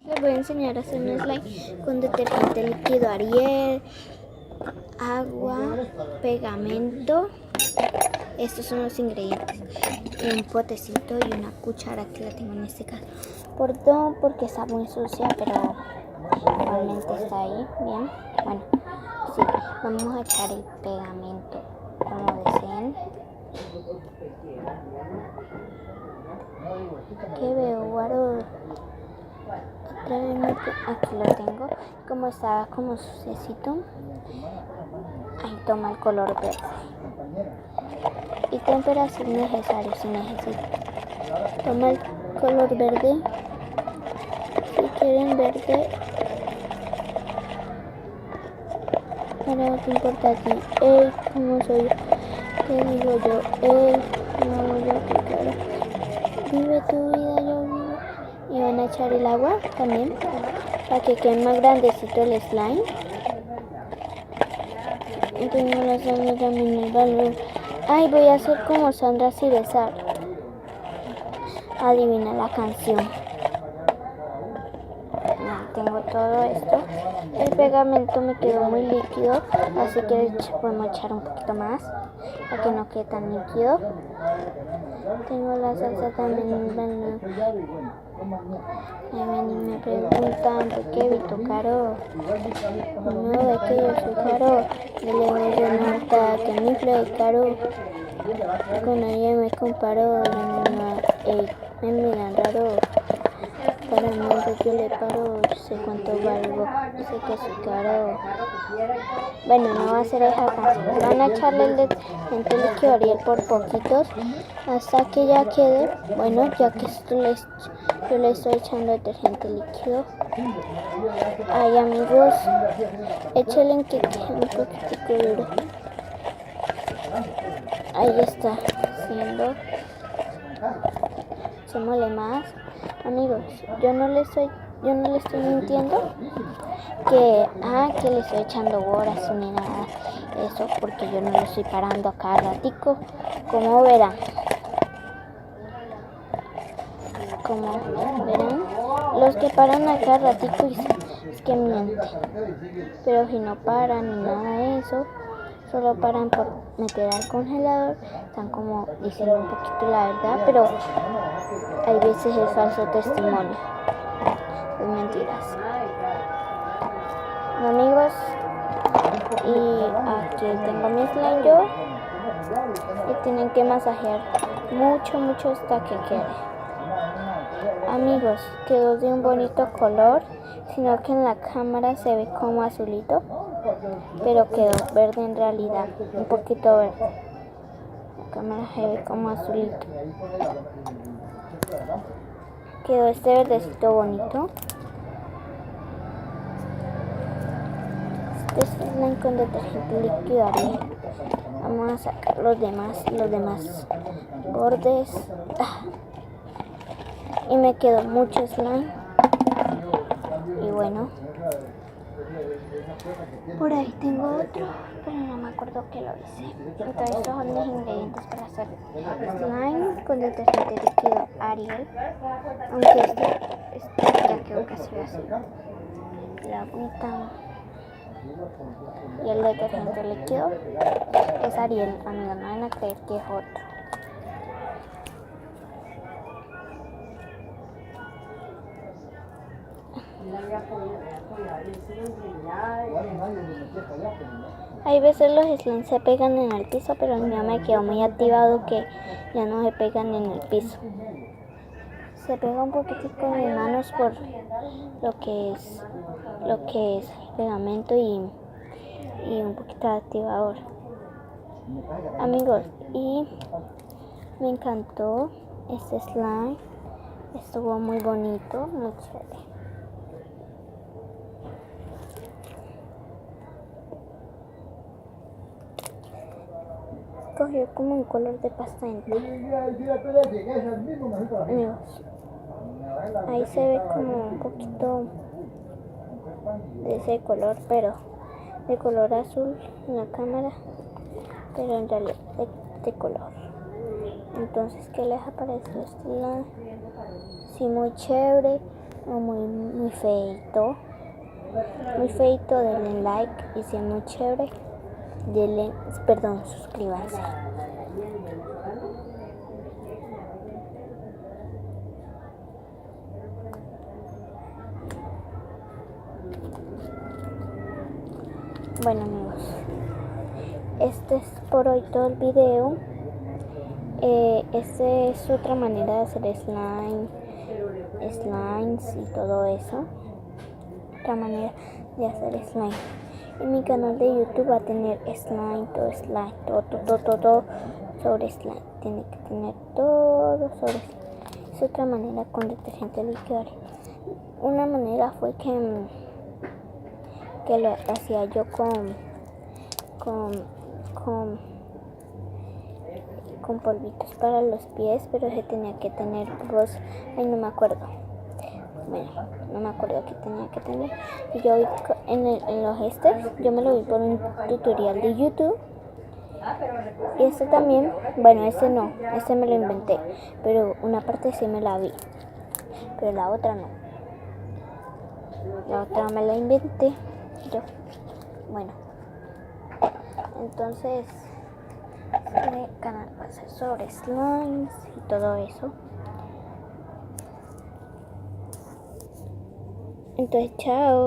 Les voy a enseñar a hacer un slime con detergente líquido Ariel, agua, pegamento. Estos son los ingredientes. Y un potecito y una cuchara que la tengo en este caso. Perdón porque está muy sucia, pero igualmente está ahí. Bien. Bueno, sí, vamos a echar el pegamento como deseen. ¿Qué veo, guaro? Aquí lo tengo. Como estaba como suciecito, ahí toma el color verde. Y temperatura necesario si necesita. Toma el color verde. Si quieren verde, pero qué importa aquí. ¿Cómo soy yo? ¿Qué digo yo? ¿Cómo hago yo? ¿Qué claro? Vive tu vida, yo vivo. Y van a echar el agua también para que quede más grandecito el slime. Y tengo la Sandra también en el balón. Ay, voy a hacer como Sandra sin besar. Adivina la canción. Tengo todo esto. El pegamento me quedó muy líquido, así que podemos echar un poquito más para que no quede tan líquido. Tengo la salsa también. Y me preguntan de qué vi tu caro. No, de que yo soy caro. Y le voy a nota que mi flow caro. Con ella me comparo. Me miran raro. Para el mundo yo le paro, sé cuánto valgo, sé que soy caro. Bueno, no va a ser esa canción. Van a echarle el detergente líquido Ariel por poquitos hasta que ya quede. Bueno, ya que yo le estoy echando detergente líquido. Ay, amigos, échenle en que quede un poquitico duro. Ahí está haciendo. Echémosle más. Amigos, yo no le estoy mintiendo que le estoy echando horas ni nada eso, porque yo no lo estoy parando a cada ratico, como verán, los que paran a cada ratico es que mienten, pero si no paran ni nada de eso, solo paran por meter al congelador, están como diciendo un poquito la verdad, pero hay veces es falso testimonio, es mentiras. Amigos, y aquí tengo mi slime yo, y tienen que masajear mucho hasta que quede. Amigos, quedó de un bonito color, sino que en la cámara se ve como azulito, pero quedó verde en realidad, un poquito verde. La cámara se ve como azulito. Quedó este verdecito bonito. Este slime con detergente líquido Ariel. Vamos a sacar los demás bordes. Y me quedó mucho slime. Y bueno, por ahí tengo otro, pero no me acuerdo que lo hice. Entonces estos son mis ingredientes para hacer slime con detergente líquido Ariel. Aunque este ya quedó casi así. La agüita y el detergente líquido es Ariel, amigos, no van a creer que es otro. Hay veces los slimes se pegan en el piso, pero el mío me quedó muy activado que ya no se pegan en el piso. Se pega un poquitico en mis manos por lo que es pegamento y un poquito de activador. Amigos, y me encantó este slime, estuvo muy bonito, muy chévere. Cogió como un color de pasta dental. Amigos, ahí se ve como un poquito de ese color, pero de color azul en la cámara, pero en realidad de color. Entonces, ¿qué les ha parecido este slime? Sí, muy chévere. o muy feito. Muy feito, denle like y si es muy chévere, suscríbanse. Bueno amigos, este es por hoy todo el video. Esta es otra manera de hacer slimes y todo eso. Otra manera de hacer slime. En mi canal de YouTube va a tener slime, todo sobre slime. Tiene que tener todo sobre slime. Es otra manera con detergente líquido. Una manera fue que lo hacía yo con polvitos para los pies, pero se tenía que tener rosa. Ay, no me acuerdo. Bueno, no me acuerdo qué tenía que tener. Y yo en los yo me lo vi por un tutorial de YouTube. Y este también, bueno, este no, este me lo inventé, pero una parte sí me la vi, pero la otra no. La otra me la inventé yo. Bueno, entonces este canal va a ser sobre slimes y todo eso. Entonces, chao.